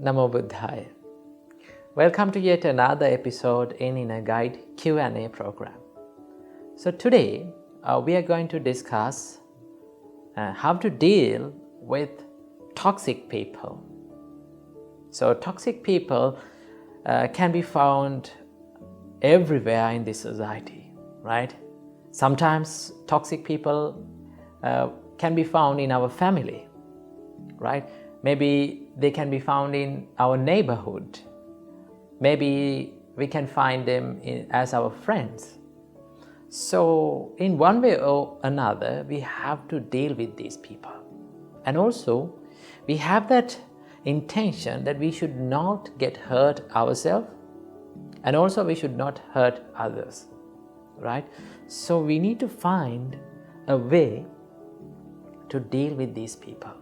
Namo Buddhaya. Welcome to yet another episode in Inner Guide Q&A program. So today we are going to discuss how to deal with toxic people. So toxic people can be found everywhere in this society, right? Sometimes toxic people can be found in our family, right? Maybe they can be found in our neighborhood. Maybe we can find them as our friends. So in one way or another, we have to deal with these people. And also, we have that intention that we should not get hurt ourselves, and also we should not hurt others, right? So we need to find a way to deal with these people.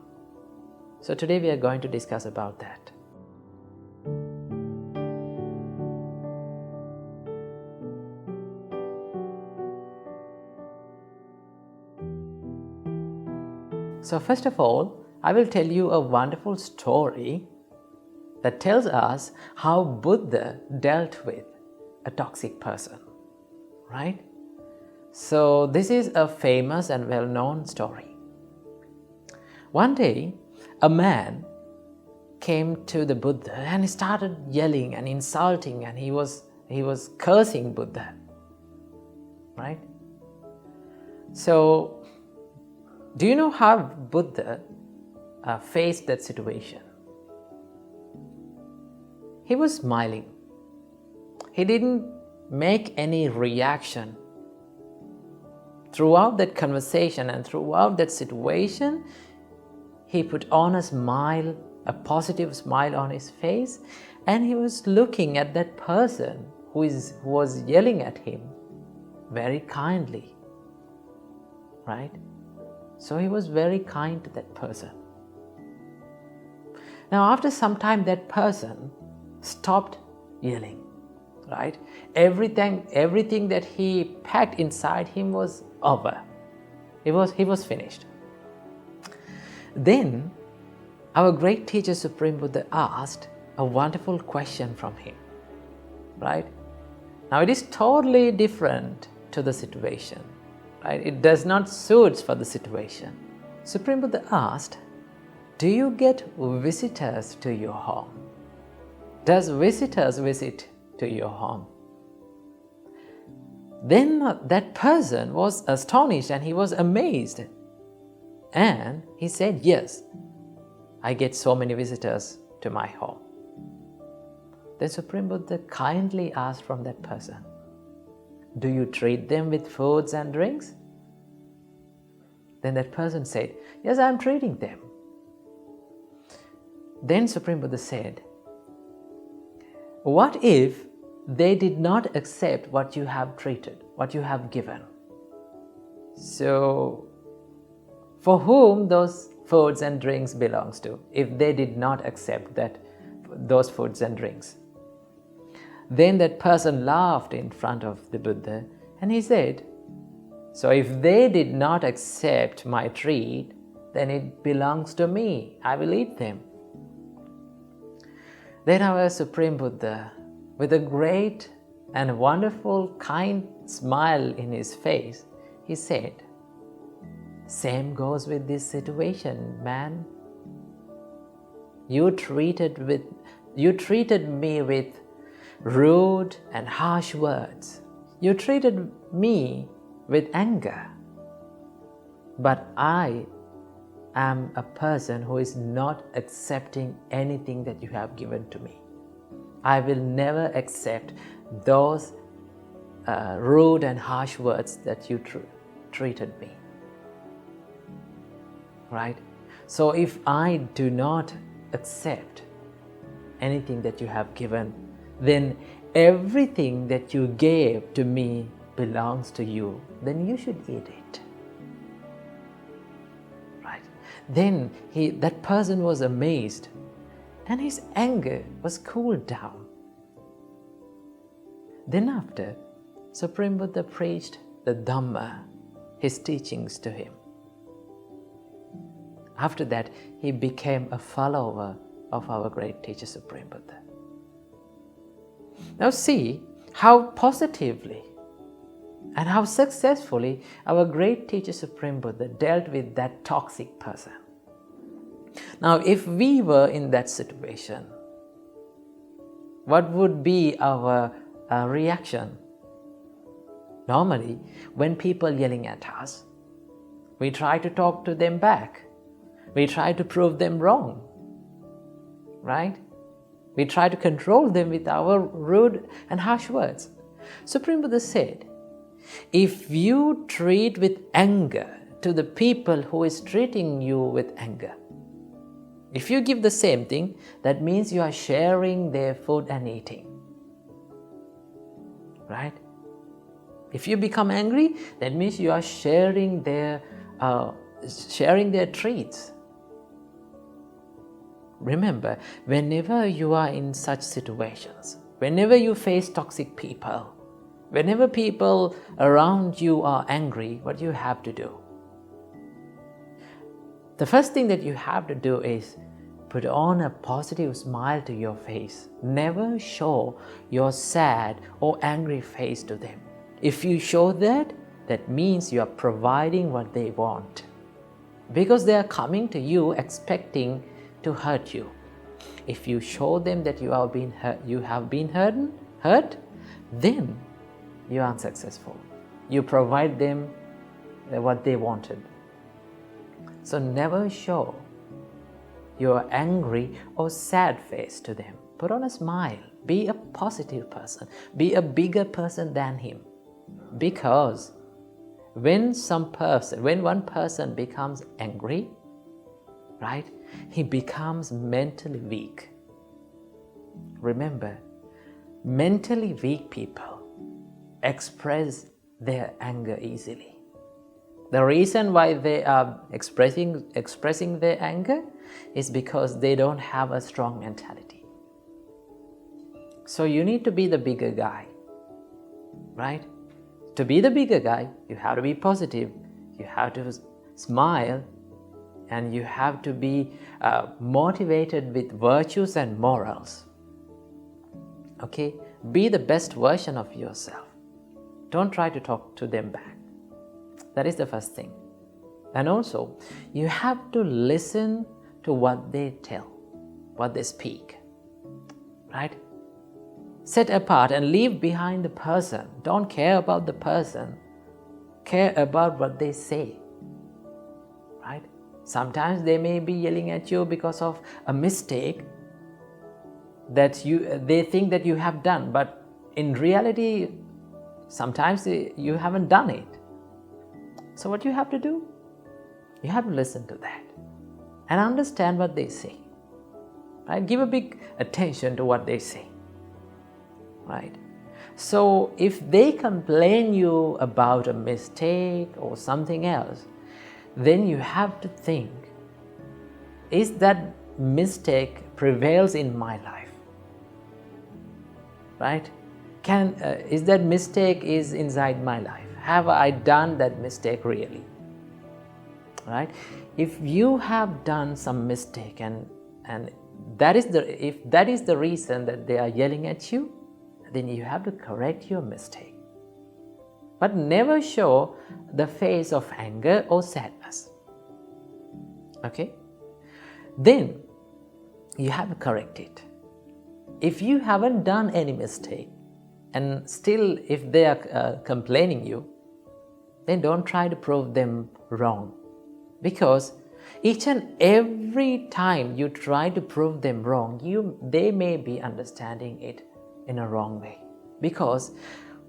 So today we are going to discuss about that. So first of all, I will tell you a wonderful story that tells us how Buddha dealt with a toxic person, right? So this is a famous and well-known story. One day, a man came to the Buddha and he started yelling and insulting, and he was cursing Buddha, right? So, do you know how Buddha faced that situation? He was smiling. He didn't make any reaction. Throughout that conversation and throughout that situation, he put on a smile, a positive smile on his face, and he was looking at that person who was yelling at him very kindly, right? So he was very kind to that person. Now after some time, that person stopped yelling, right? Everything that he packed inside him was over. He was finished. Then our great teacher Supreme Buddha asked a wonderful question from him, right? Now it is totally different to the situation, right? It does not suit for the situation. Supreme Buddha asked, do you get visitors to your home? Does visitors visit to your home? Then that person was astonished and he was amazed. And he said, yes, I get so many visitors to my home. Then Supreme Buddha kindly asked from that person, do you treat them with foods and drinks? Then that person said, yes, I am treating them. Then Supreme Buddha said, what if they did not accept what you have treated, what you have given? So, for whom those foods and drinks belongs to, if they did not accept those foods and drinks? Then that person laughed in front of the Buddha and he said, so if they did not accept my treat, then it belongs to me. I will eat them. Then our Supreme Buddha, with a great and wonderful kind smile in his face, he said, same goes with this situation, man. You treated me with rude and harsh words. You treated me with anger. But I am a person who is not accepting anything that you have given to me. I will never accept those rude and harsh words that you treated me. Right? So if I do not accept anything that you have given, then everything that you gave to me belongs to you. Then you should eat it. Right? Then that person was amazed and his anger was cooled down. Then after, Supreme Buddha preached the Dhamma, his teachings to him. After that, he became a follower of our great teacher Supreme Buddha. Now see how positively and how successfully our great teacher Supreme Buddha dealt with that toxic person. Now if we were in that situation, what would be our reaction? Normally, when people yelling at us, we try to talk to them back. We try to prove them wrong, right? We try to control them with our rude and harsh words. Supreme Buddha said, if you treat with anger to the people who is treating you with anger, if you give the same thing, that means you are sharing their food and eating, right? If you become angry, that means you are sharing their treats. Remember, whenever you are in such situations, whenever you face toxic people, whenever people around you are angry, what you have to do? The first thing that you have to do is put on a positive smile to your face. Never show your sad or angry face to them. If you show that, that means you are providing what they want. Because they are coming to you expecting to hurt you. If you show them that you have been hurt, then you are unsuccessful. You provide them what they wanted. So never show your angry or sad face to them. Put on a smile. Be a positive person. Be a bigger person than him. Because when one person becomes angry, right, he becomes mentally weak. Remember, mentally weak people express their anger easily. The reason why they are expressing their anger is because they don't have a strong mentality. So you need to be the bigger guy, right? To be the bigger guy, you have to be positive, you have to smile, and you have to be motivated with virtues and morals. Okay? Be the best version of yourself. Don't try to talk to them back. That is the first thing. And also, you have to listen to what they tell, what they speak, right? Set apart and leave behind the person. Don't care about the person. Care about what they say, right? Sometimes they may be yelling at you because of a mistake that they think that you have done, but in reality, sometimes you haven't done it. So what you have to do? You have to listen to that and understand what they say, right? Give a big attention to what they say, right? So if they complain you about a mistake or something else, then you have to think, is that mistake prevails in my life, right? Is that mistake is inside my life? Have I done that mistake really, right? If you have done some mistake and if that is the reason that they are yelling at you, then you have to correct your mistake. But never show the face of anger or sadness. Okay? Then you have to correct it. If you haven't done any mistake and still if they are complaining you, then don't try to prove them wrong. Because each and every time you try to prove them wrong, they may be understanding it in a wrong way. Because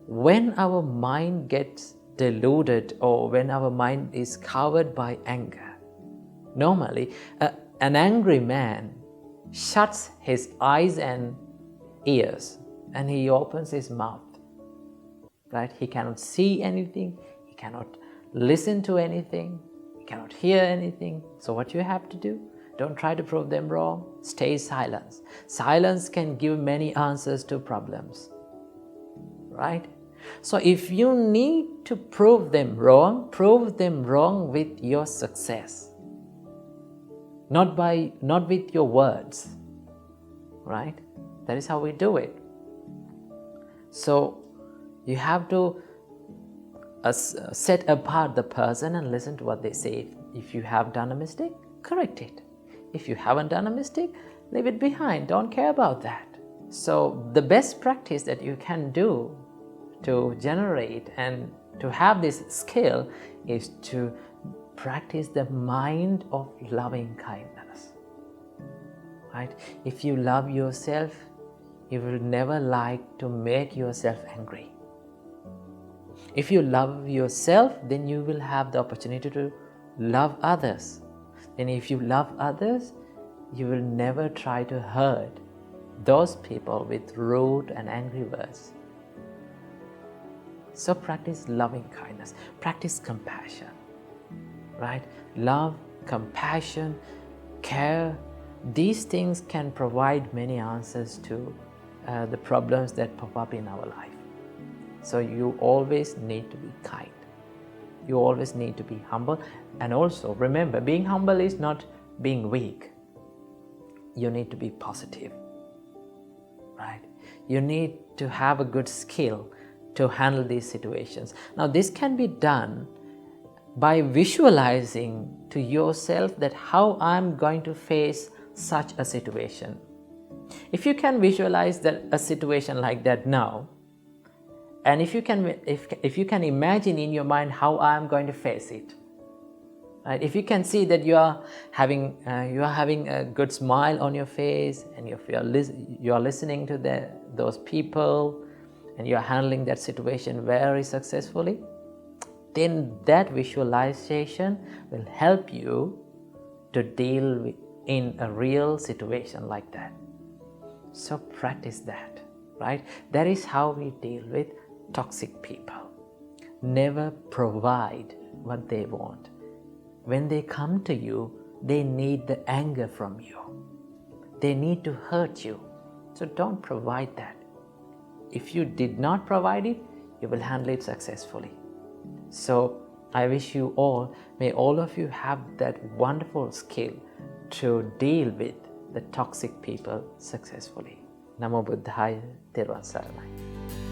when our mind gets deluded or when our mind is covered by anger, normally an angry man shuts his eyes and ears and he opens his mouth, right? He cannot see anything, he cannot listen to anything, he cannot hear anything. So what you have to do? Don't try to prove them wrong. Stay silent. Silence can give many answers to problems, right? So if you need to prove them wrong with your success. Not with your words, right? That is how we do it. So you have to set apart the person and listen to what they say. If you have done a mistake, correct it. If you haven't done a mistake, leave it behind. Don't care about that. So the best practice that you can do to generate and to have this skill is to practice the mind of loving kindness, right? If you love yourself, you will never like to make yourself angry. If you love yourself, then you will have the opportunity to love others. And if you love others, you will never try to hurt those people with rude and angry words. So practice loving kindness, practice compassion, right? Love, compassion, care, these things can provide many answers to the problems that pop up in our life. So you always need to be kind. You always need to be humble. And also remember, being humble is not being weak. You need to be positive, right? You need to have a good skill to handle these situations. Now this can be done by visualizing to yourself that how I'm going to face such a situation. If you can visualize that a situation like that now, and if you can imagine in your mind how I'm going to face it, right? If you can see that you are having a good smile on your face, and if you are listening to those people, and you are handling that situation very successfully, then that visualization will help you to deal in a real situation like that. So practice that, right? That is how we deal with toxic people. Never provide what they want. When they come to you, they need the anger from you. They need to hurt you. So don't provide that. If you did not provide it, you will handle it successfully. So I wish you all, may all of you have that wonderful skill to deal with the toxic people successfully. Namo Buddhaya, Therwan Saranai.